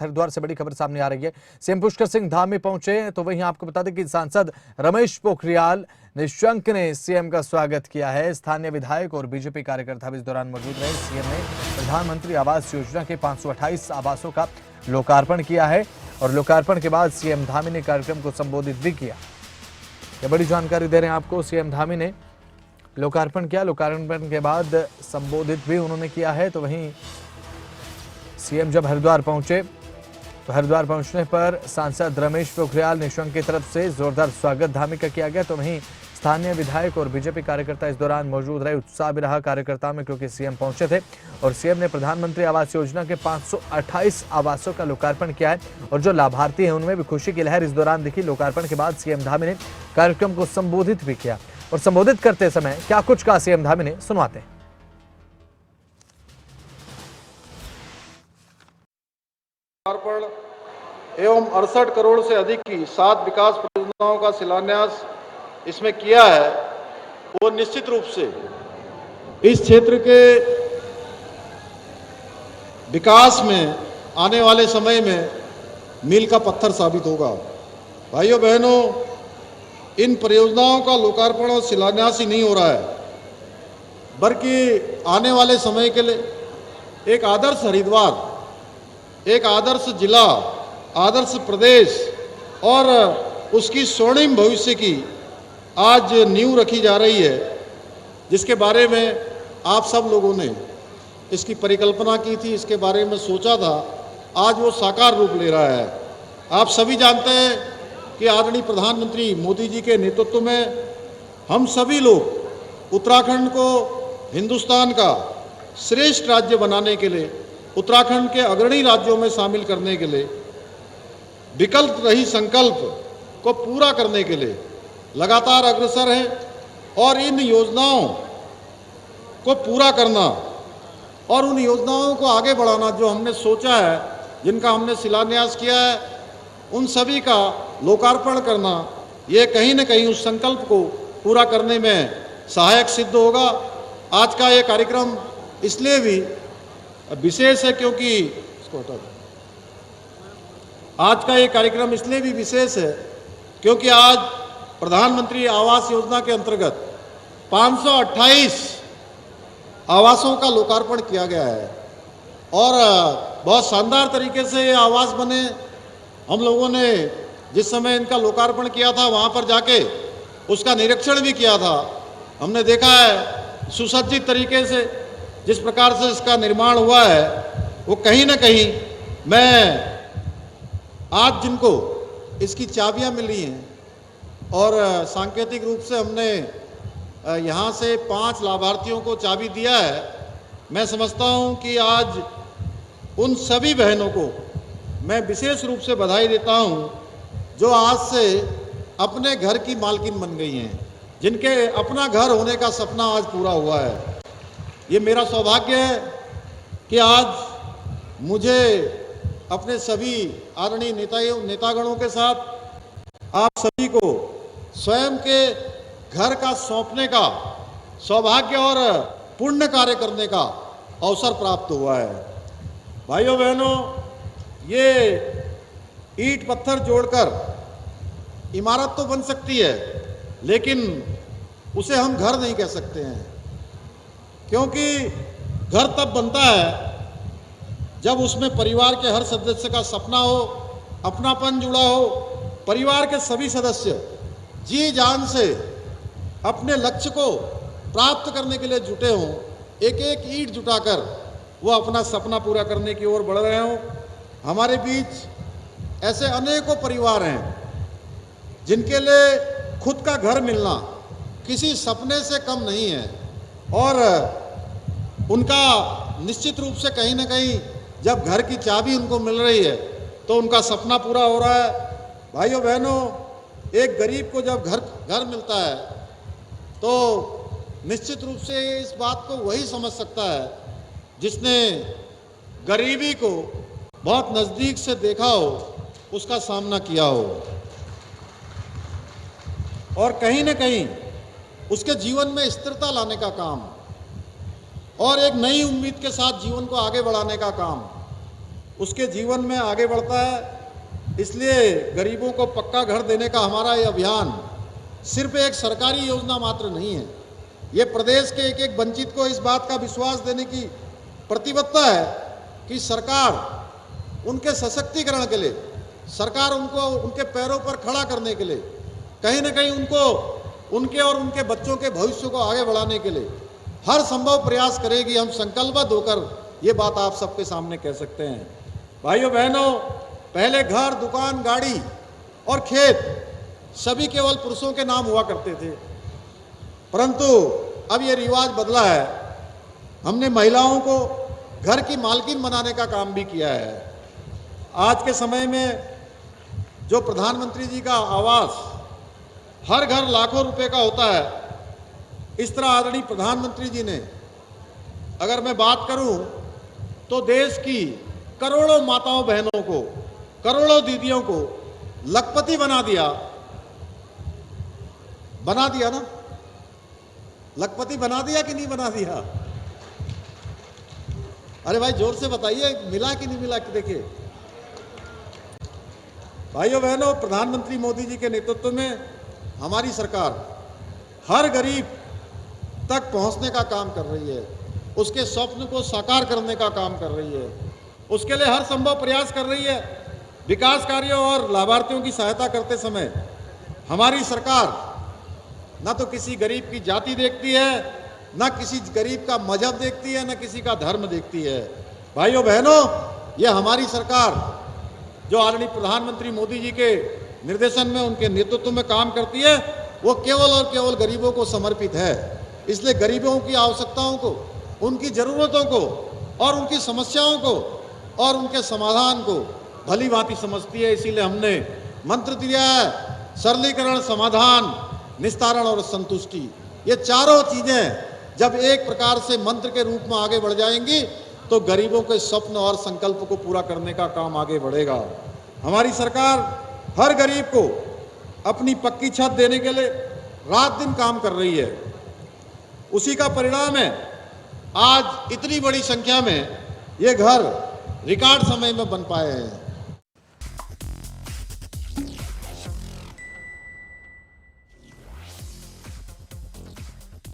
हरिद्वार से बड़ी खबर सामने आ रही है। सीएम पुष्कर सिंह धाम में पहुंचे तो वहीं आपको बता दें कि सांसद रमेश पोखरियाल निशंक ने सीएम का स्वागत किया है। स्थानीय विधायक और बीजेपी कार्यकर्ता भी इस दौरान मौजूद रहे। सीएम ने प्रधानमंत्री आवास योजना के 528 आवासों का लोकार्पण किया है और लोकार्पण के बाद सीएम धामी ने कार्यक्रम को संबोधित भी किया। यह बड़ी जानकारी दे रहे हैं आपको। सीएम धामी ने लोकार्पण किया, लोकार्पण के बाद संबोधित भी उन्होंने किया है। तो वहीं सीएम जब हरिद्वार पहुंचे तो हरिद्वार पहुंचने पर सांसद रमेश पोखरियाल निशंक की तरफ से जोरदार स्वागत धामी का किया गया। तो वहीं स्थानीय विधायक और बीजेपी कार्यकर्ता इस दौरान मौजूद रहे। उत्साह भी रहा कार्यकर्ताओं में क्योंकि सीएम पहुंचे थे और सीएम ने प्रधानमंत्री आवास योजना के 528 आवासों का लोकार्पण किया है और जो लाभार्थी हैं उनमें भी खुशी की लहर इस दौरान दिखी। लोकार्पण के बाद सीएम धामी ने कार्यक्रम को संबोधित भी किया और संबोधित करते समय क्या कुछ कहा सीएम धामी ने, सुनवाते हैं। एवं 68 करोड़ से अधिक की 7 विकास परियोजनाओं का शिलान्यास इसमें किया है, वो निश्चित रूप से इस क्षेत्र के विकास में आने वाले समय में मील का पत्थर साबित होगा। भाइयों बहनों, इन परियोजनाओं का लोकार्पण और शिलान्यास ही नहीं हो रहा है, बल्कि आने वाले समय के लिए एक आदर्श हरिद्वार, एक आदर्श जिला, आदर्श प्रदेश और उसकी स्वर्णिम भविष्य की आज नींव रखी जा रही है, जिसके बारे में आप सब लोगों ने इसकी परिकल्पना की थी, इसके बारे में सोचा था, आज वो साकार रूप ले रहा है। आप सभी जानते हैं कि आदरणीय प्रधानमंत्री मोदी जी के नेतृत्व में हम सभी लोग उत्तराखंड को हिंदुस्तान का श्रेष्ठ राज्य बनाने के लिए, उत्तराखंड के अग्रणी राज्यों में शामिल करने के लिए, विकल्प रही संकल्प को पूरा करने के लिए लगातार अग्रसर हैं और इन योजनाओं को पूरा करना और उन योजनाओं को आगे बढ़ाना जो हमने सोचा है, जिनका हमने शिलान्यास किया है, उन सभी का लोकार्पण करना, ये कहीं न कहीं उस संकल्प को पूरा करने में सहायक सिद्ध होगा। आज का ये कार्यक्रम इसलिए भी विशेष है क्योंकि आज का ये कार्यक्रम इसलिए भी विशेष है क्योंकि आज प्रधानमंत्री आवास योजना के अंतर्गत 528 आवासों का लोकार्पण किया गया है और बहुत शानदार तरीके से ये आवास बने। हम लोगों ने जिस समय इनका लोकार्पण किया था वहाँ पर जाके उसका निरीक्षण भी किया था। हमने देखा है सुसज्जित तरीके से जिस प्रकार से इसका निर्माण हुआ है, वो कहीं ना कहीं मैं आज जिनको इसकी चाबियां मिली हैं और सांकेतिक रूप से हमने यहाँ से 5 लाभार्थियों को चाबी दिया है, मैं समझता हूँ कि आज उन सभी बहनों को मैं विशेष रूप से बधाई देता हूँ जो आज से अपने घर की मालकिन बन गई हैं, जिनके अपना घर होने का सपना आज पूरा हुआ है। ये मेरा सौभाग्य है कि आज मुझे अपने सभी आदरणीय नेतागणों के साथ आप सभी को स्वयं के घर का सौंपने का सौभाग्य और पुण्य कार्य करने का अवसर प्राप्त हुआ है। भाइयों बहनों, ये ईंट पत्थर जोड़कर इमारत तो बन सकती है, लेकिन उसे हम घर नहीं कह सकते हैं, क्योंकि घर तब बनता है जब उसमें परिवार के हर सदस्य का सपना हो, अपनापन जुड़ा हो, परिवार के सभी सदस्य जी जान से अपने लक्ष्य को प्राप्त करने के लिए जुटे हों, एक एक ईंट जुटाकर वो अपना सपना पूरा करने की ओर बढ़ रहे हों। हमारे बीच ऐसे अनेकों परिवार हैं जिनके लिए खुद का घर मिलना किसी सपने से कम नहीं है और उनका निश्चित रूप से कहीं ना कहीं जब घर की चाबी उनको मिल रही है तो उनका सपना पूरा हो रहा है। भाइयों बहनों, एक गरीब को जब घर मिलता है तो निश्चित रूप से इस बात को वही समझ सकता है जिसने गरीबी को बहुत नज़दीक से देखा हो, उसका सामना किया हो और कहीं ना कहीं उसके जीवन में स्थिरता लाने का काम और एक नई उम्मीद के साथ जीवन को आगे बढ़ाने का काम उसके जीवन में आगे बढ़ता है। इसलिए गरीबों को पक्का घर देने का हमारा ये अभियान सिर्फ एक सरकारी योजना मात्र नहीं है, ये प्रदेश के एक एक वंचित को इस बात का विश्वास देने की प्रतिबद्धता है कि सरकार उनके सशक्तिकरण के लिए, सरकार उनको उनके पैरों पर खड़ा करने के लिए, कहीं ना कहीं उनको उनके और उनके बच्चों के भविष्य को आगे बढ़ाने के लिए हर संभव प्रयास करेगी। हम संकल्पबद्ध होकर ये बात आप सबके सामने कह सकते हैं। भाइयों बहनों, पहले घर, दुकान, गाड़ी और खेत सभी केवल पुरुषों के नाम हुआ करते थे, परंतु अब ये रिवाज बदला है। हमने महिलाओं को घर की मालकिन बनाने का काम भी किया है। आज के समय में जो प्रधानमंत्री जी का आवास हर घर लाखों रुपए का होता है, इस तरह आदरणीय प्रधानमंत्री जी ने, अगर मैं बात करूं तो देश की करोड़ों माताओं बहनों को, करोड़ों दीदियों को लखपति बना दिया ना? लखपति बना दिया कि नहीं बना दिया? अरे भाई जोर से बताइए, मिला कि नहीं मिला? कि देखिए भाइयों बहनों, प्रधानमंत्री मोदी जी के नेतृत्व में हमारी सरकार हर गरीब तक पहुंचने का काम कर रही है, उसके स्वप्न को साकार करने का काम कर रही है, उसके लिए हर संभव प्रयास कर रही है। विकास कार्यों और लाभार्थियों की सहायता करते समय हमारी सरकार ना तो किसी गरीब की जाति देखती है, ना किसी गरीब का मजहब देखती है, ना किसी का धर्म देखती है। भाइयों बहनों, ये हमारी सरकार जो आदरणीय प्रधानमंत्री मोदी जी के निर्देशन में, उनके नेतृत्व में काम करती है, वो केवल और केवल गरीबों को समर्पित है। इसलिए गरीबों की आवश्यकताओं को, उनकी ज़रूरतों को और उनकी समस्याओं को और उनके समाधान को भली भांति समझती है। इसीलिए हमने मंत्र दिया है, सरलीकरण, समाधान, निस्तारण और संतुष्टि। ये चारों चीजें जब एक प्रकार से मंत्र के रूप में आगे बढ़ जाएंगी तो गरीबों के स्वप्न और संकल्प को पूरा करने का काम आगे बढ़ेगा। हमारी सरकार हर गरीब को अपनी पक्की छत देने के लिए रात दिन काम कर रही है। उसी का परिणाम है आज इतनी बड़ी संख्या में ये घर रिकॉर्ड समय में बन पाए हैं।